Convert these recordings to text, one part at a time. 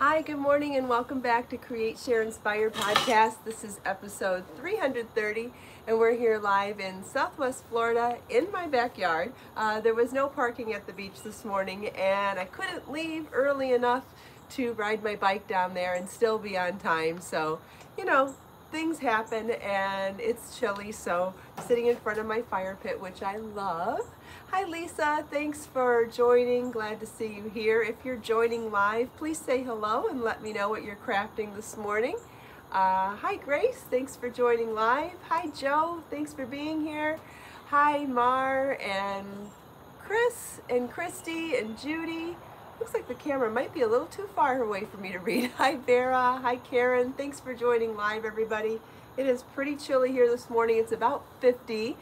Hi, good morning, and welcome back to Create, Share, Inspire podcast. This is episode 330, and we're here live in Southwest Florida in my backyard. There was no parking at the beach this morning, and I couldn't leave early enough to ride my bike down there and still be on time. So, things happen, and it's chilly, so I'm sitting in front of my fire pit, which I love. Hi Lisa, thanks for joining. Glad to see you here. If you're joining live, please say hello and let me know what you're crafting this morning. Hi Grace, thanks for joining live. Hi Joe, thanks for being here. Hi Mar and Chris and Christy and Judy. Looks like the camera might be a little too far away for me to read. Hi Vera, hi Karen, thanks for joining live everybody. It is pretty chilly here this morning. It's about 50.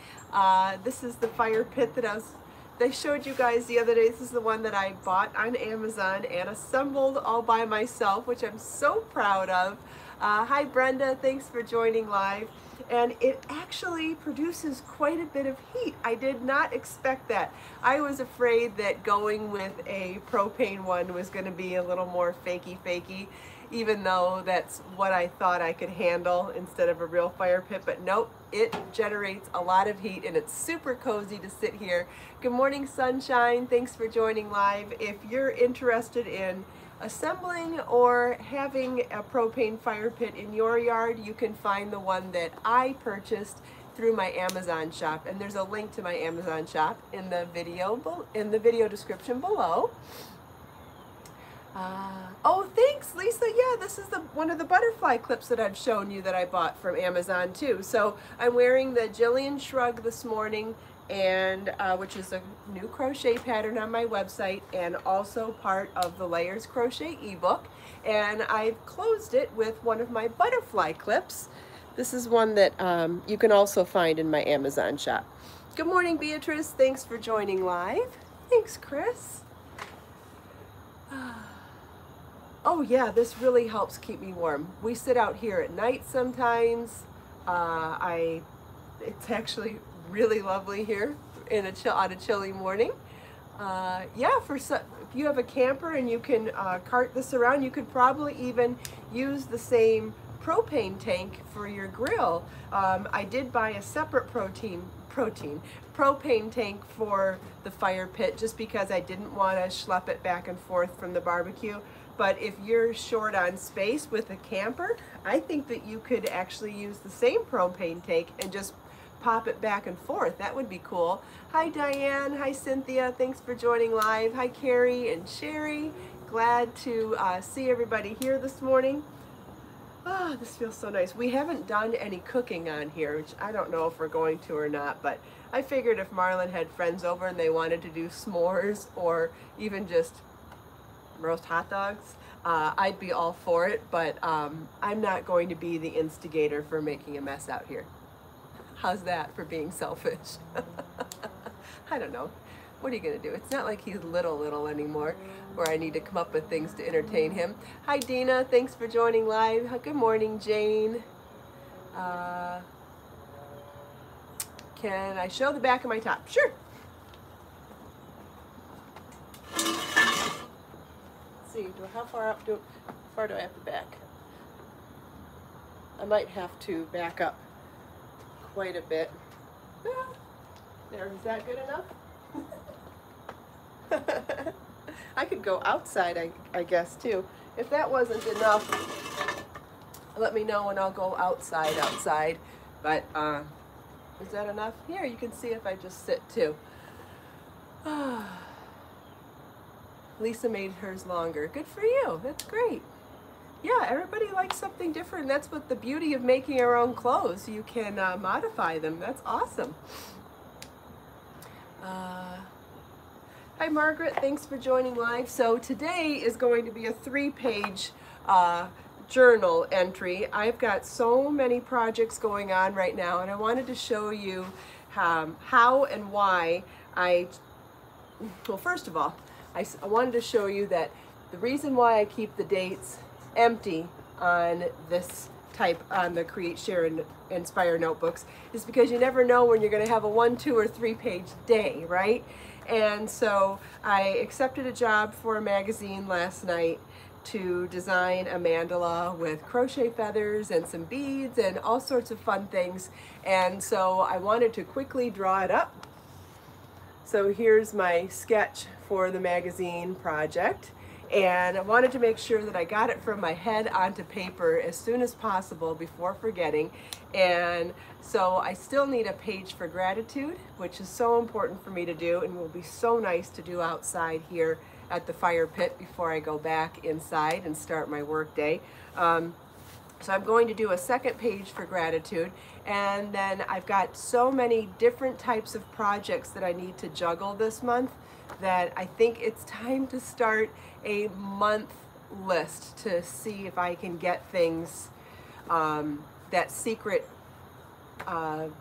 This is the fire pit that I showed you guys the other day. This is the one that I bought on Amazon and assembled all by myself, which I'm so proud of. Hi Brenda, thanks for joining live. And it actually produces quite a bit of heat. I did not expect that. I was afraid that going with a propane one was going to be a little more fakey, even though that's what I thought I could handle instead of a real fire pit. But nope, it generates a lot of heat and it's super cozy to sit here. Good morning, sunshine. Thanks for joining live. If you're interested in assembling or having a propane fire pit in your yard, you can find the one that I purchased through my Amazon shop, and there's a link to my Amazon shop in the video description below. Oh, thanks, Lisa. Yeah, this is one of the butterfly clips that I've shown you that I bought from Amazon too. So I'm wearing the Jillian Shrug this morning, and which is a new crochet pattern on my website and also part of the Layers Crochet ebook. And I've closed it with one of my butterfly clips. This is one that you can also find in my Amazon shop. Good morning, Beatrice. Thanks for joining live. Thanks, Chris. Oh yeah, this really helps keep me warm. We sit out here at night sometimes. It's actually really lovely here on a chilly morning. Yeah, if you have a camper and you can cart this around, you could probably even use the same propane tank for your grill. I did buy a separate propane tank for the fire pit just because I didn't want to schlep it back and forth from the barbecue. But if you're short on space with a camper, I think that you could actually use the same propane tank and just pop it back and forth. That would be cool. Hi Diane, hi Cynthia, thanks for joining live. Hi Carrie and Sherry, glad to see everybody here this morning. Ah, this feels so nice. We haven't done any cooking on here, which I don't know if we're going to or not, but I figured if Marlon had friends over and they wanted to do s'mores or even just roast hot dogs, I'd be all for it, but I'm not going to be the instigator for making a mess out here. How's that for being selfish? I don't know. What are you gonna do? It's not like he's little anymore where I need to come up with things to entertain him. Hi Dina, thanks for joining live. Good morning, Jane. Can I show the back of my top? Sure. Let's see, how far do I have to back? I might have to back up quite a bit. There, is that good enough? I could go outside, I guess, too. If that wasn't enough, let me know and I'll go outside. But is that enough? Here, you can see if I just sit, too. Lisa made hers longer. Good for you. That's great. Yeah, everybody likes something different. That's what the beauty of making our own clothes. You can modify them. That's awesome. Hi Margaret, thanks for joining live. So today is going to be a 3-page journal entry. I've got so many projects going on right now, and I wanted to show you how and why well, first of all, I wanted to show you that the reason why I keep the dates empty on the Create, Share, and Inspire notebooks is because you never know when you're going to have a 1, 2, or 3-page day, right? And so I accepted a job for a magazine last night to design a mandala with crochet feathers and some beads and all sorts of fun things. And so I wanted to quickly draw it up. So here's my sketch for the magazine project. And I wanted to make sure that I got it from my head onto paper as soon as possible before forgetting. And so I still need a page for gratitude, which is so important for me to do and will be so nice to do outside here at the fire pit before I go back inside and start my work day. So I'm going to do a second page for gratitude, and then I've got so many different types of projects that I need to juggle this month that I think it's time to start a month list to see if I can get things, that secret, the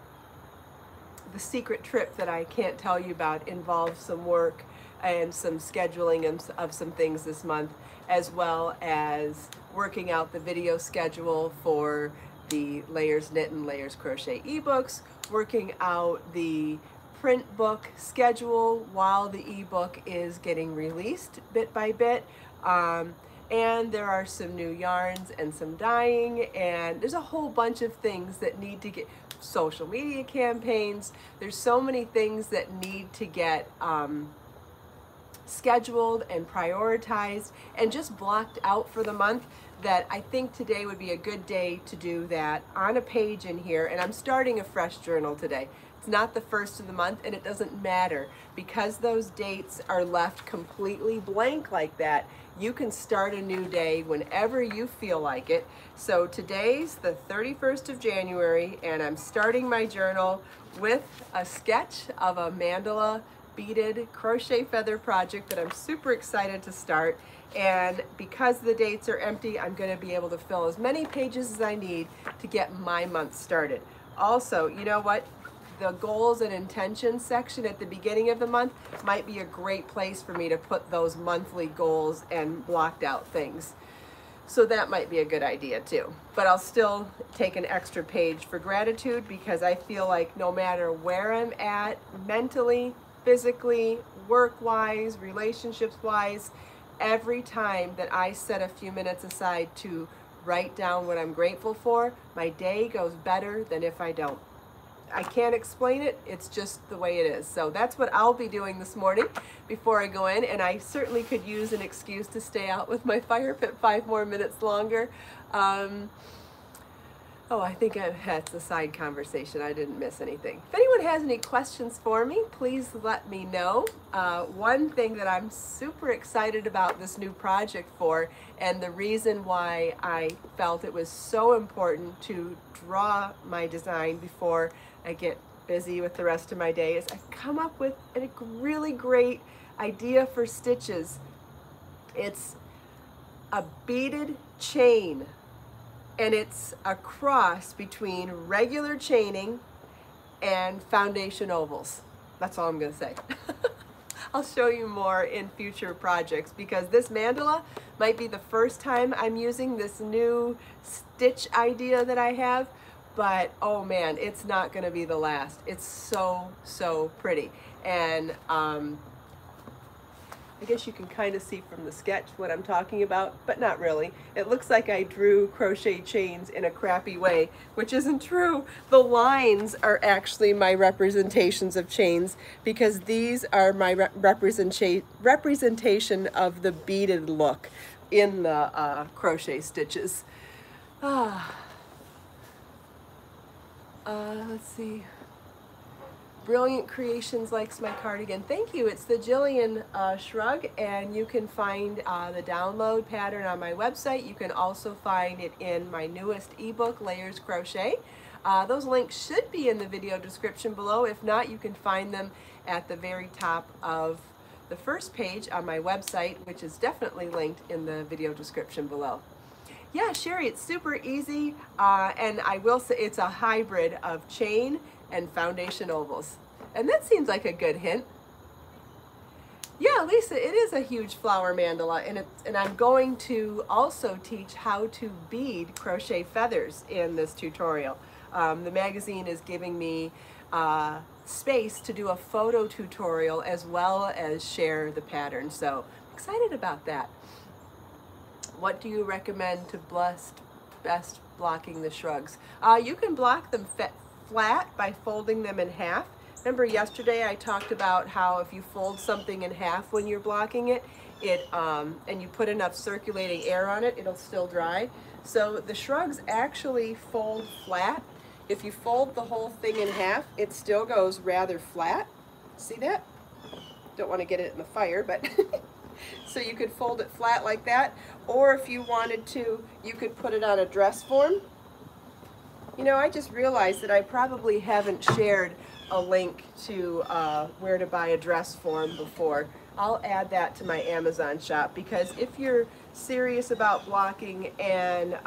secret trip that I can't tell you about involves some work and some scheduling of some things this month, as well as working out the video schedule for the Layers Knit and Layers Crochet ebooks, working out the print book schedule while the ebook is getting released bit by bit. And there are some new yarns and some dyeing, and there's a whole bunch of things that need to get social media campaigns. There's so many things that need to get scheduled and prioritized and just blocked out for the month, that I think today would be a good day to do that on a page in here. And I'm starting a fresh journal today. It's not the first of the month, and it doesn't matter because those dates are left completely blank like that. You can start a new day whenever you feel like it. So today's the 31st of January, and I'm starting my journal with a sketch of a mandala beaded crochet feather project that I'm super excited to start. And because the dates are empty, I'm going to be able to fill as many pages as I need to get my month started. Also, you know what? The goals and intentions section at the beginning of the month might be a great place for me to put those monthly goals and blocked out things. So that might be a good idea too. But I'll still take an extra page for gratitude because I feel like no matter where I'm at mentally, physically, work-wise, relationships-wise, every time that I set a few minutes aside to write down what I'm grateful for, my day goes better than if I don't. I can't explain it, it's just the way it is. So that's what I'll be doing this morning before I go in, and I certainly could use an excuse to stay out with my fire pit 5 more minutes longer. Oh, I think that's a side conversation. I didn't miss anything. If anyone has any questions for me, please let me know. One thing that I'm super excited about this new project for, and the reason why I felt it was so important to draw my design before I get busy with the rest of my day, is I've come up with a really great idea for stitches. It's a beaded chain. And it's a cross between regular chaining and foundation ovals. That's all I'm going to say. I'll show you more in future projects because this mandala might be the first time I'm using this new stitch idea that I have. But oh man, it's not going to be the last. It's so, so pretty. And I guess you can kind of see from the sketch what I'm talking about, but not really. It looks like I drew crochet chains in a crappy way, which isn't true. The lines are actually my representations of chains because these are my representation of the beaded look in the crochet stitches. Let's see. Brilliant Creations likes my cardigan. Thank you. It's the Jillian shrug, and you can find the download pattern on my website. You can also find it in my newest ebook, Layers Crochet. Those links should be in the video description below. If not, you can find them at the very top of the first page on my website, which is definitely linked in the video description below. Yeah, Sherry, it's super easy, and I will say it's a hybrid of chain and foundation ovals. And that seems like a good hint. Yeah, Lisa, it is a huge flower mandala, and I'm going to also teach how to bead crochet feathers in this tutorial. The magazine is giving me space to do a photo tutorial as well as share the pattern, so I'm excited about that. What do you recommend to best blocking the shrugs? You can block them flat by folding them in half. Remember yesterday I talked about how if you fold something in half when you're blocking it, and you put enough circulating air on it, it'll still dry. So the shrugs actually fold flat. If you fold the whole thing in half, it still goes rather flat. See that? Don't want to get it in the fire, but so you could fold it flat like that, or if you wanted to, you could put it on a dress form. You know, I just realized that I probably haven't shared a link to where to buy a dress form before. I'll add that to my Amazon shop, because if you're serious about blocking and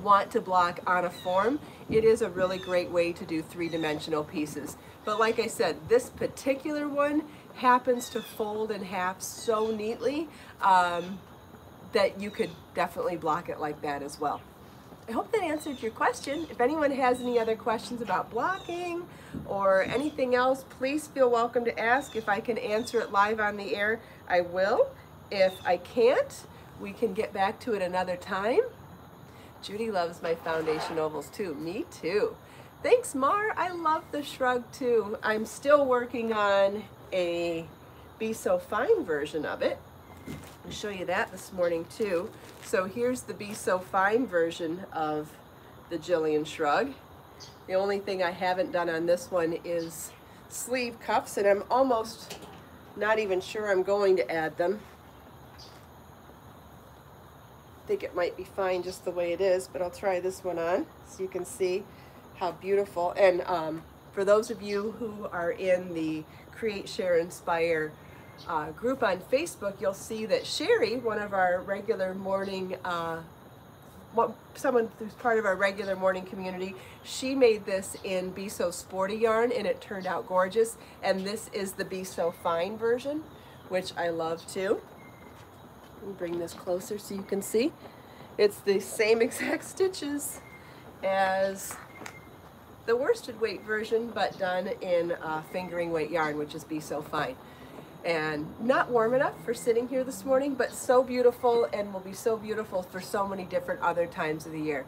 want to block on a form, it is a really great way to do three-dimensional pieces. But like I said, this particular one happens to fold in half so neatly that you could definitely block it like that as well. I hope that answered your question. If anyone has any other questions about blocking or anything else, please feel welcome to ask. If I can answer it live on the air, I will. If I can't, we can get back to it another time. Judy loves my foundation ovals too. Me too. Thanks, Mar. I love the shrug too. I'm still working on a Be So Fine version of it. I'll show you that this morning too. So here's the Be So Fine version of the Jillian shrug. The only thing I haven't done on this one is sleeve cuffs, and I'm almost not even sure I'm going to add them. I think it might be fine just the way it is, but I'll try this one on so you can see how beautiful. And for those of you who are in the Create, Share, Inspire group on Facebook, you'll see that Sherry, one of our regular morning, someone who's part of our regular morning community, she made this in Be So Sporty yarn, and it turned out gorgeous. And this is the Be So Fine version, which I love too. Let me bring this closer so you can see. It's the same exact stitches as the worsted weight version, but done in fingering weight yarn, which is Be So Fine. And not warm enough for sitting here this morning, but so beautiful, and will be so beautiful for so many different other times of the year.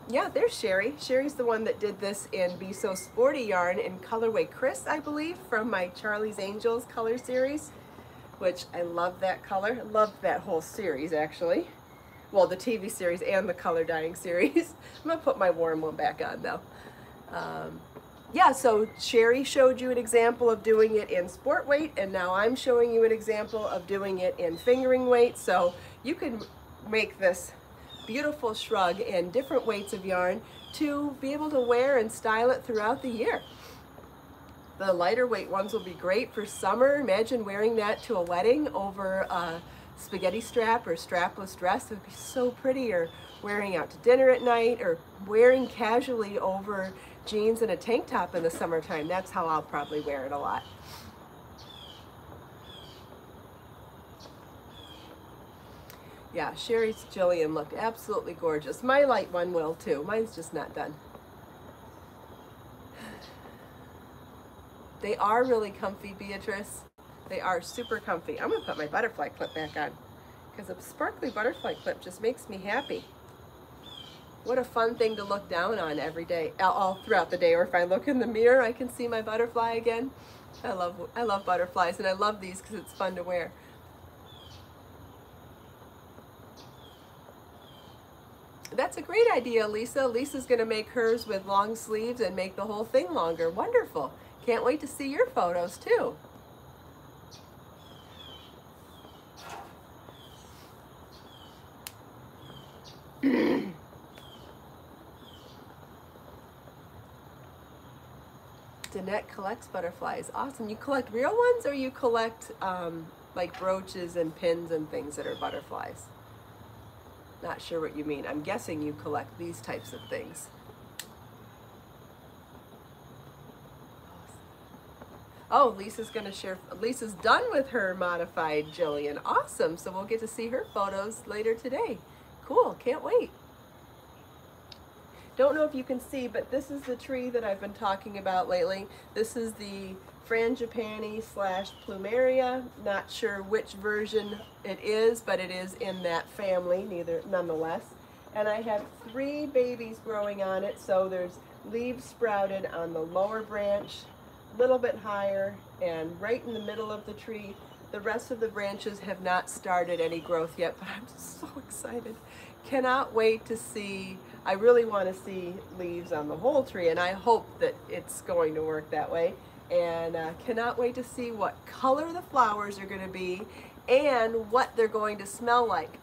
Yeah, there's Sherry. Sherry's the one that did this in Be So Sporty yarn in colorway Chris, I believe, from my Charlie's Angels color series, which I love that color. I love that whole series, actually. Well, the TV series and the color dyeing series. I'm gonna put my warm one back on though. Yeah, so Sherry showed you an example of doing it in sport weight, and now I'm showing you an example of doing it in fingering weight. So you can make this beautiful shrug in different weights of yarn to be able to wear and style it throughout the year. The lighter weight ones will be great for summer. Imagine wearing that to a wedding over a spaghetti strap or strapless dress. It would be so pretty. Or wearing out to dinner at night, or wearing casually over jeans and a tank top in the summertime. That's how I'll probably wear it a lot. Yeah, Sherry's Jillian looked absolutely gorgeous. My light one will too. Mine's just not done. They are really comfy, Beatrice. They are super comfy. I'm gonna put my butterfly clip back on, because a sparkly butterfly clip just makes me happy. What a fun thing to look down on every day, all throughout the day. Or if I look in the mirror, I can see my butterfly again. I love butterflies, and I love these because it's fun to wear. That's a great idea, Lisa. Lisa's gonna make hers with long sleeves and make the whole thing longer. Wonderful. Can't wait to see your photos too. Danette collects butterflies. Awesome. You collect real ones, or you collect like brooches and pins and things that are butterflies? Not sure what you mean. I'm guessing you collect these types of things. Oh, Lisa's gonna share. Lisa's done with her modified Jillian. Awesome. So we'll get to see her photos later today. Cool. Can't wait. Don't know if you can see, but this is the tree that I've been talking about lately. This is the frangipani / plumeria. Not sure which version it is, but it is in that family, nonetheless. And I have 3 babies growing on it, so there's leaves sprouted on the lower branch, a little bit higher, and right in the middle of the tree. The rest of the branches have not started any growth yet, but I'm so excited. Cannot wait to see. I really want to see leaves on the whole tree, and I hope that it's going to work that way. And cannot wait to see what color the flowers are going to be and what they're going to smell like.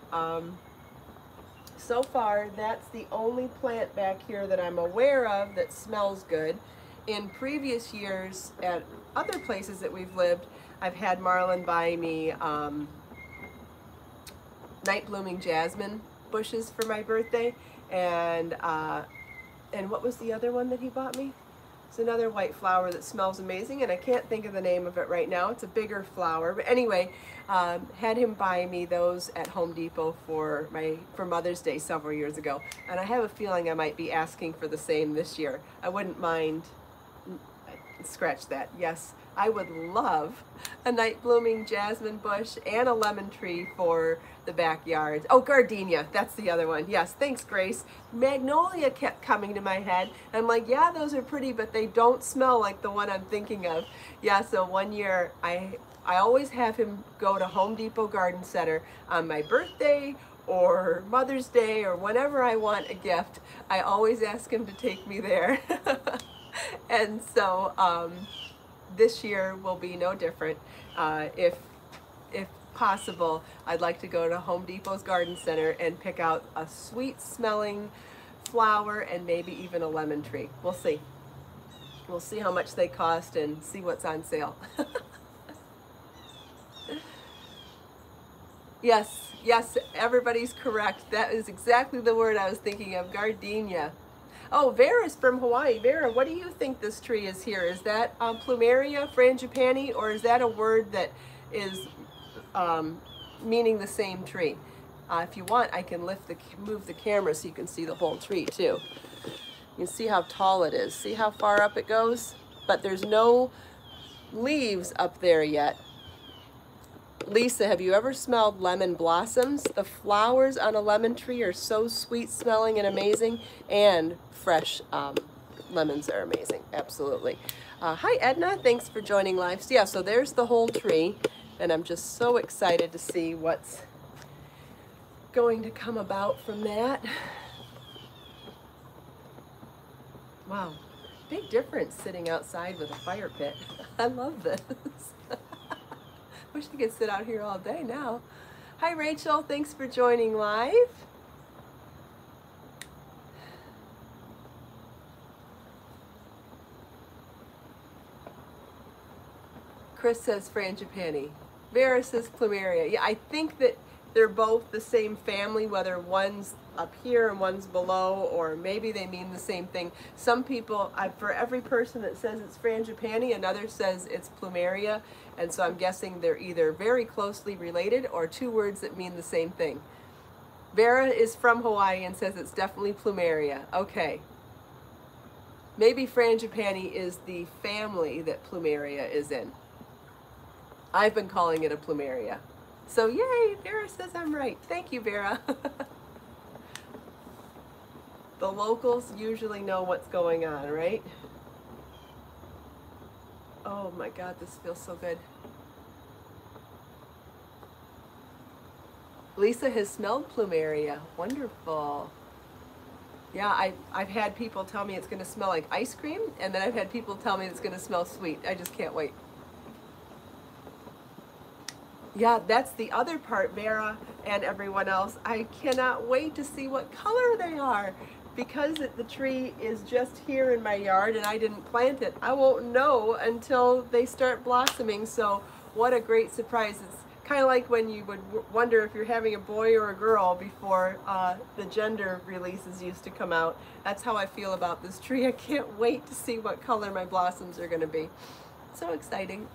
So far, that's the only plant back here that I'm aware of that smells good. In previous years, at other places that we've lived, I've had Marlon buy me night blooming jasmine bushes for my birthday, and what was the other one that he bought me? It's another white flower that smells amazing, and I can't think of the name of it right now. It's a bigger flower, but anyway, had him buy me those at Home Depot for Mother's Day several years ago, and I have a feeling I might be asking for the same this year. I wouldn't mind. Scratch that. Yes, I would love a night blooming jasmine bush and a lemon tree for the backyard. Oh, gardenia, that's the other one. Yes, thanks, Grace. Magnolia kept coming to my head. I'm like, yeah, those are pretty, but they don't smell like the one I'm thinking of. Yeah, so one year I always have him go to Home Depot Garden Center on my birthday or Mother's Day or whenever I want a gift. I always ask him to take me there. And so this year will be no different. If possible, I'd like to go to Home Depot's Garden Center and pick out a sweet smelling flower and maybe even a lemon tree. We'll see. We'll see how much they cost and see what's on sale. Yes, everybody's correct. That is exactly the word I was thinking of, gardenia. Oh, Vera's from Hawaii. Vera, what do you think this tree is here? Is that plumeria, frangipani, or is that a word that is meaning the same tree? If you want, I can move the camera so you can see the whole tree too. You can see how tall it is. See how far up it goes? But there's no leaves up there yet. Lisa, have you ever smelled lemon blossoms? The flowers on a lemon tree are so sweet smelling and amazing, and fresh lemons are amazing, absolutely. Hi Edna, thanks for joining live. So yeah, so there's the whole tree, and I'm just so excited to see what's going to come about from that. Wow, big difference sitting outside with a fire pit. I love this. Wish I could sit out here all day now. Hi Rachel, thanks for joining live. Chris says frangipani. Vera says plumeria. Yeah, I think that they're both the same family, whether one's up here and one's below, or maybe they mean the same thing. Some people, for every person that says it's frangipani, another says it's plumeria, and so I'm guessing they're either very closely related or 2 words that mean the same thing. Vera is from Hawaii and says it's definitely plumeria. Okay. Maybe frangipani is the family that plumeria is in. I've been calling it a plumeria. So yay, Vera says I'm right. Thank you, Vera. The locals usually know what's going on, right? Oh my God, this feels so good. Lisa has smelled plumeria. Wonderful. Yeah, I've had people tell me it's going to smell like ice cream, and then I've had people tell me it's going to smell sweet. I just can't wait. Yeah, that's the other part, Vera and everyone else. I cannot wait to see what color they are. Because the tree is just here in my yard and I didn't plant it, I won't know until they start blossoming. So what a great surprise. It's kind of like when you would wonder if you're having a boy or a girl before the gender releases used to come out. That's how I feel about this tree. I can't wait to see what color my blossoms are going to be. So exciting.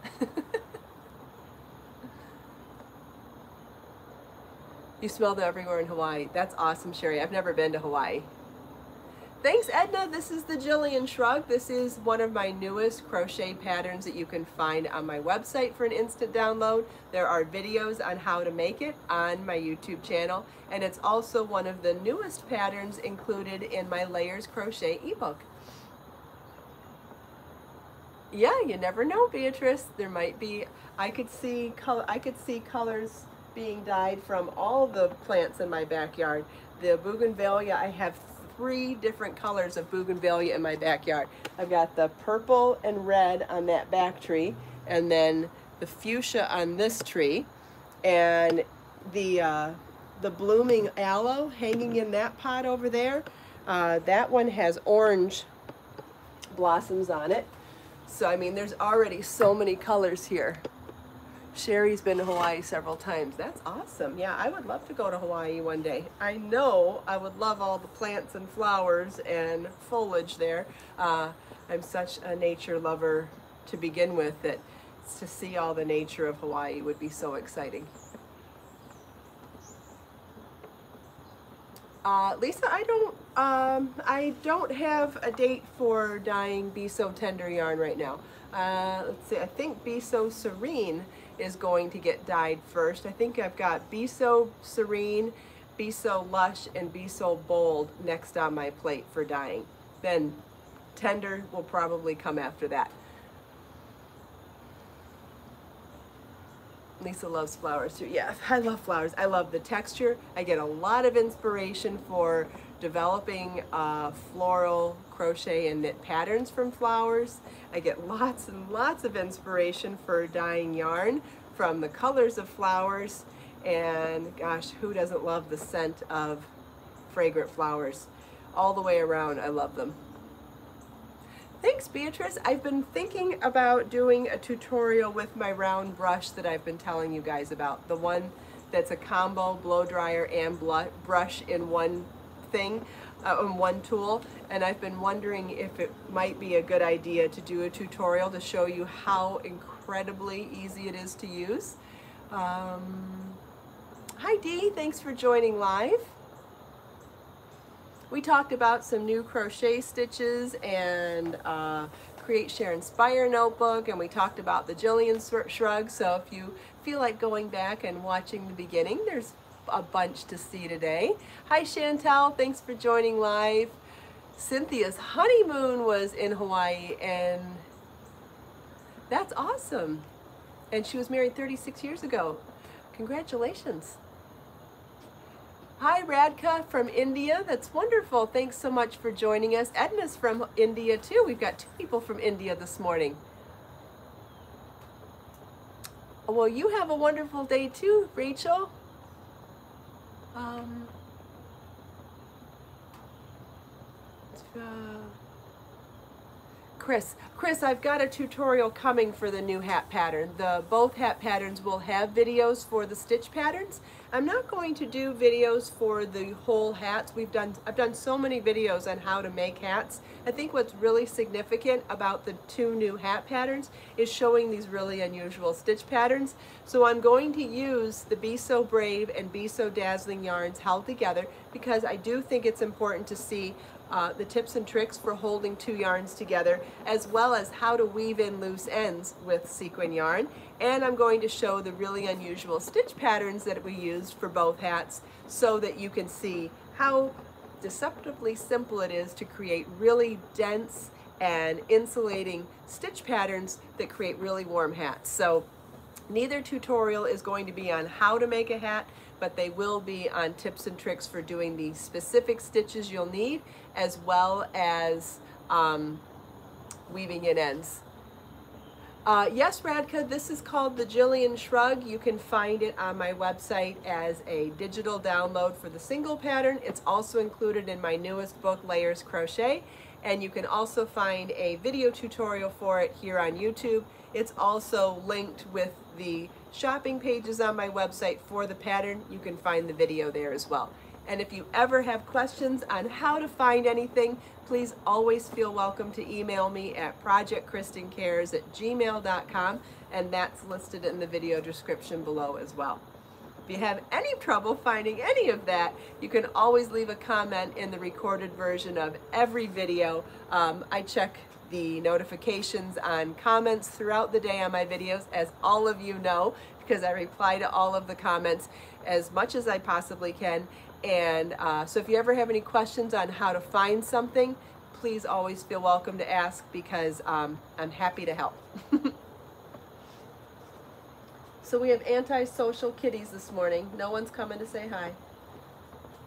You smell them everywhere in Hawaii. That's awesome, Sherry. I've never been to Hawaii. Thanks, Edna. This is the Jillian Shrug. This is one of my newest crochet patterns that you can find on my website for an instant download. There are videos on how to make it on my YouTube channel, and it's also one of the newest patterns included in my Layers Crochet ebook. Yeah, you never know, Beatrice. There might be, I could see colors being dyed from all the plants in my backyard. The bougainvillea, I have 3 different colors of bougainvillea in my backyard. I've got the purple and red on that back tree, and then the fuchsia on this tree, and the blooming aloe hanging in that pot over there. That one has orange blossoms on it. So I mean, there's already so many colors here. Sherry's been to Hawaii several times. That's awesome. Yeah, I would love to go to Hawaii one day. I know I would love all the plants and flowers and foliage there. I'm such a nature lover to begin with that to see all the nature of Hawaii would be so exciting. Lisa, I don't have a date for dyeing Be So Tender yarn right now. Let's see, I think Be So Serene is going to get dyed first. I think I've got Be So Serene, Be So Lush, and Be So Bold next on my plate for dyeing. Then Tender will probably come after that. Lisa loves flowers too. Yeah, I love flowers. I love the texture. I get a lot of inspiration for developing floral crochet and knit patterns from flowers. I get lots and lots of inspiration for dyeing yarn from the colors of flowers. And gosh, who doesn't love the scent of fragrant flowers? All the way around, I love them. Thanks, Beatrice. I've been thinking about doing a tutorial with my round brush that I've been telling you guys about. The one that's a combo blow dryer and brush in one thing, in one tool. And I've been wondering if it might be a good idea to do a tutorial to show you how incredibly easy it is to use. Hi Dee, thanks for joining live. We talked about some new crochet stitches and Create, Share, Inspire notebook, and we talked about the Jillian Shrug. So if you feel like going back and watching the beginning, there's a bunch to see today. Hi Chantel, thanks for joining live. Cynthia's honeymoon was in Hawaii, and that's awesome. And she was married 36 years ago. Congratulations. Hi Radka from India, that's wonderful. Thanks so much for joining us. Edna's from India too. We've got 2 people from India this morning. Well, you have a wonderful day too, Rachel. Chris, I've got a tutorial coming for the new hat pattern. Both hat patterns will have videos for the stitch patterns. I'm not going to do videos for the whole hats. I've done so many videos on how to make hats. I think what's really significant about the 2 new hat patterns is showing these really unusual stitch patterns. So I'm going to use the Be So Brave and Be So Dazzling yarns held together because I do think it's important to see the tips and tricks for holding 2 yarns together, as well as how to weave in loose ends with sequin yarn. And I'm going to show the really unusual stitch patterns that we used for both hats so that you can see how deceptively simple it is to create really dense and insulating stitch patterns that create really warm hats. So neither tutorial is going to be on how to make a hat, but they will be on tips and tricks for doing the specific stitches you'll need, as well as weaving in ends. Yes, Radka, this is called the Jillian Shrug. You can find it on my website as a digital download for the single pattern. It's also included in my newest book, Layers Crochet, and you can also find a video tutorial for it here on YouTube. It's also linked with the shopping pages on my website for the pattern. You can find the video there as well. And if you ever have questions on how to find anything, please always feel welcome to email me at projectkristincares@gmail.com, and that's listed in the video description below as well. If you have any trouble finding any of that, you can always leave a comment in the recorded version of every video. I check the notifications on comments throughout the day on my videos, as all of you know, because I reply to all of the comments as much as I possibly can. And so if you ever have any questions on how to find something, please always feel welcome to ask, because I'm happy to help. So we have antisocial kitties this morning. No one's coming to say hi.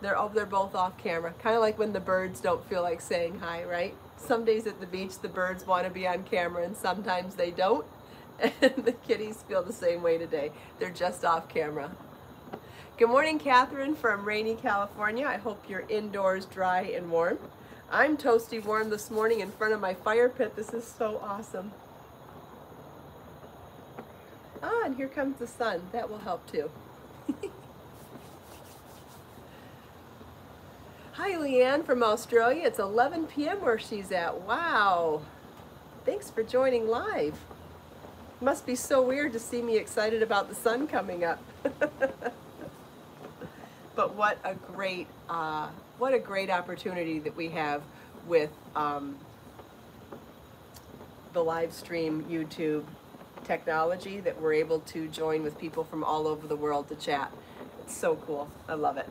They're both off camera. Kind of like when the birds don't feel like saying hi, right? Some days at the beach the birds want to be on camera and sometimes they don't. And the kitties feel the same way today. They're just off camera. Good morning, Catherine from rainy California. I hope you're indoors dry and warm. I'm toasty warm this morning in front of my fire pit. This is so awesome. Ah, and here comes the sun. That will help too. Hi, Leanne from Australia. It's 11 p.m. where she's at. Wow. Thanks for joining live. It must be so weird to see me excited about the sun coming up. But what a great opportunity that we have with the live stream YouTube technology, that we're able to join with people from all over the world to chat. It's so cool. I love it.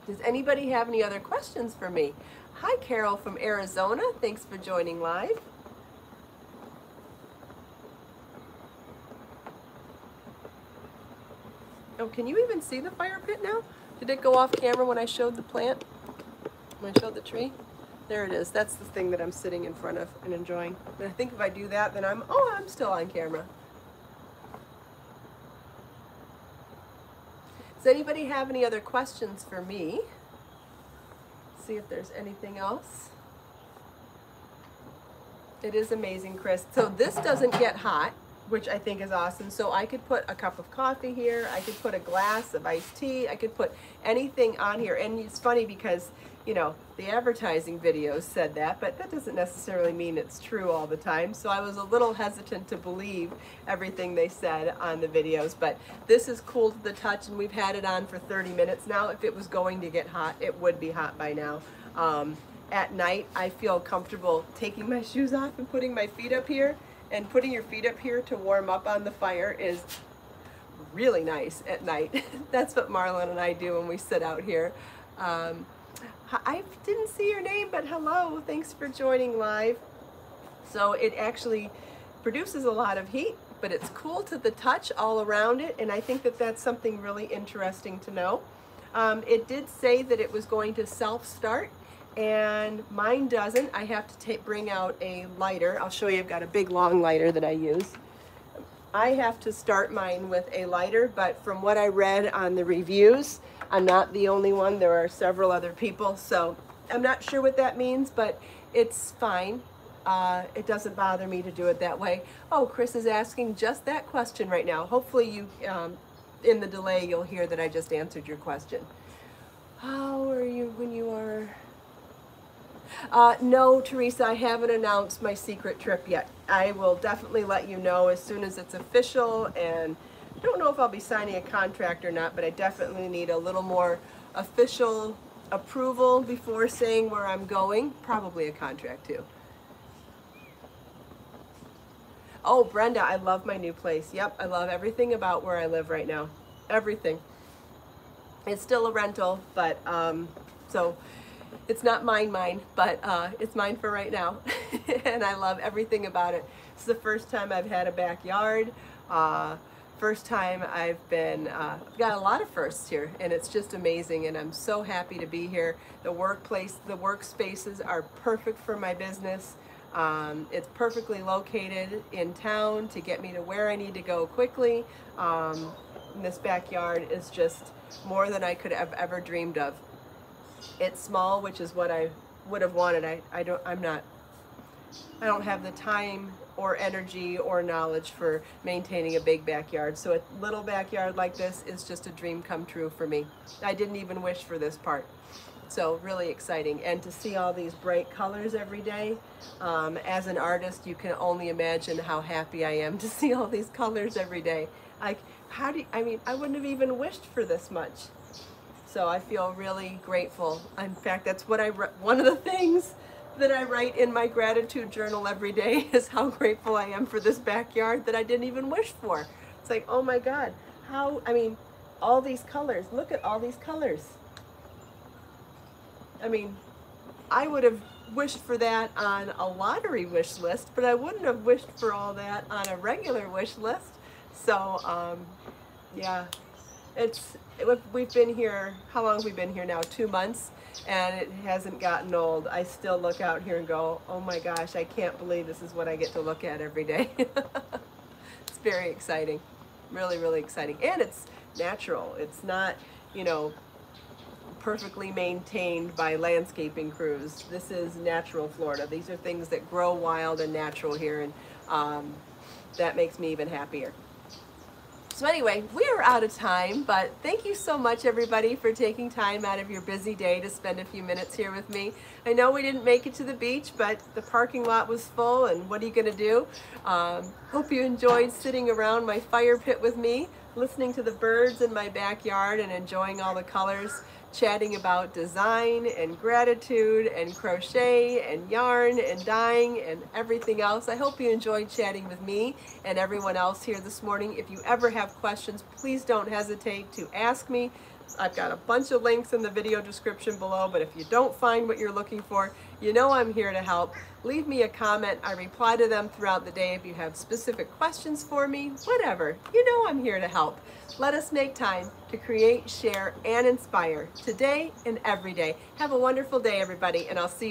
Does anybody have any other questions for me? Hi, Carol from Arizona. Thanks for joining live. Oh, can you even see the fire pit now? Did it go off camera when I showed the plant? When I showed the tree? There it is. That's the thing that I'm sitting in front of and enjoying. And I think if I do that, then I'm still on camera. Does anybody have any other questions for me? See if there's anything else. It is amazing, Chris. So this doesn't get hot, which I think is awesome. So I could put a cup of coffee here. I could put a glass of iced tea. I could put anything on here. And it's funny because, you know, the advertising videos said that, but that doesn't necessarily mean it's true all the time. So I was a little hesitant to believe everything they said on the videos, but this is cool to the touch, and we've had it on for 30 minutes now. If it was going to get hot, it would be hot by now. At night, I feel comfortable taking my shoes off and putting my feet up here, and putting your feet up here to warm up on the fire is really nice at night. That's what Marlon and I do when we sit out here. I didn't see your name, but hello, thanks for joining live. So it actually produces a lot of heat, but it's cool to the touch all around it, and I think that that's something really interesting to know. It did say that it was going to self-start, and mine doesn't. I have to bring out a lighter. I'll show you. I've got a big long lighter that I use. I have to start mine with a lighter, but from what I read on the reviews, I'm not the only one. There are several other people, so I'm not sure what that means, but it's fine. It doesn't bother me to do it that way. Oh, Chris is asking just that question right now. Hopefully you, in the delay, you'll hear that I just answered your question. How are you when you are... no, Teresa, I haven't announced my secret trip yet. I will definitely let you know as soon as it's official, and I don't know if I'll be signing a contract or not, but I definitely need a little more official approval before saying where I'm going. Probably a contract too. Oh, Brenda, I love my new place. Yep, I love everything about where I live right now. Everything. It's still a rental, but so it's not mine, but it's mine for right now. And I love everything about it. It's the first time I've had a backyard. First time I've been, I've got a lot of firsts here, and it's just amazing, and I'm so happy to be here. The workplace, the workspaces are perfect for my business. It's perfectly located in town to get me to where I need to go quickly. And this backyard is just more than I could have ever dreamed of. It's small, which is what I would have wanted. I don't have the time or energy or knowledge for maintaining a big backyard. So a little backyard like this is just a dream come true for me. I didn't even wish for this part. So really exciting. And to see all these bright colors every day, as an artist, you can only imagine how happy I am to see all these colors every day. Like, I wouldn't have even wished for this much. So I feel really grateful. In fact, that's what one of the things that I write in my gratitude journal every day is how grateful I am for this backyard that I didn't even wish for. It's like, oh my God, all these colors, look at all these colors. I mean, I would have wished for that on a lottery wish list, but I wouldn't have wished for all that on a regular wish list. So, yeah, we've been here, how long have we been here now? 2 months, and it hasn't gotten old. I still look out here and go, oh my gosh, I can't believe this is what I get to look at every day. It's very exciting, really, really exciting. And it's natural. It's not, perfectly maintained by landscaping crews. This is natural Florida. These are things that grow wild and natural here, and that makes me even happier. So anyway, we are out of time, but thank you so much, everybody, for taking time out of your busy day to spend a few minutes here with me. I know we didn't make it to the beach, but the parking lot was full, and what are you going to do? Hope you enjoyed sitting around my fire pit with me, listening to the birds in my backyard and enjoying all the colors, chatting about design and gratitude and crochet and yarn and dyeing and everything else. I hope you enjoyed chatting with me and everyone else here this morning. If you ever have questions, please don't hesitate to ask me. I've got a bunch of links in the video description below, but if you don't find what you're looking for, you know I'm here to help. Leave me a comment. I reply to them throughout the day. If you have specific questions for me, whatever, you know I'm here to help. Let us make time to create, share, and inspire today and every day. Have a wonderful day, everybody, and I'll see you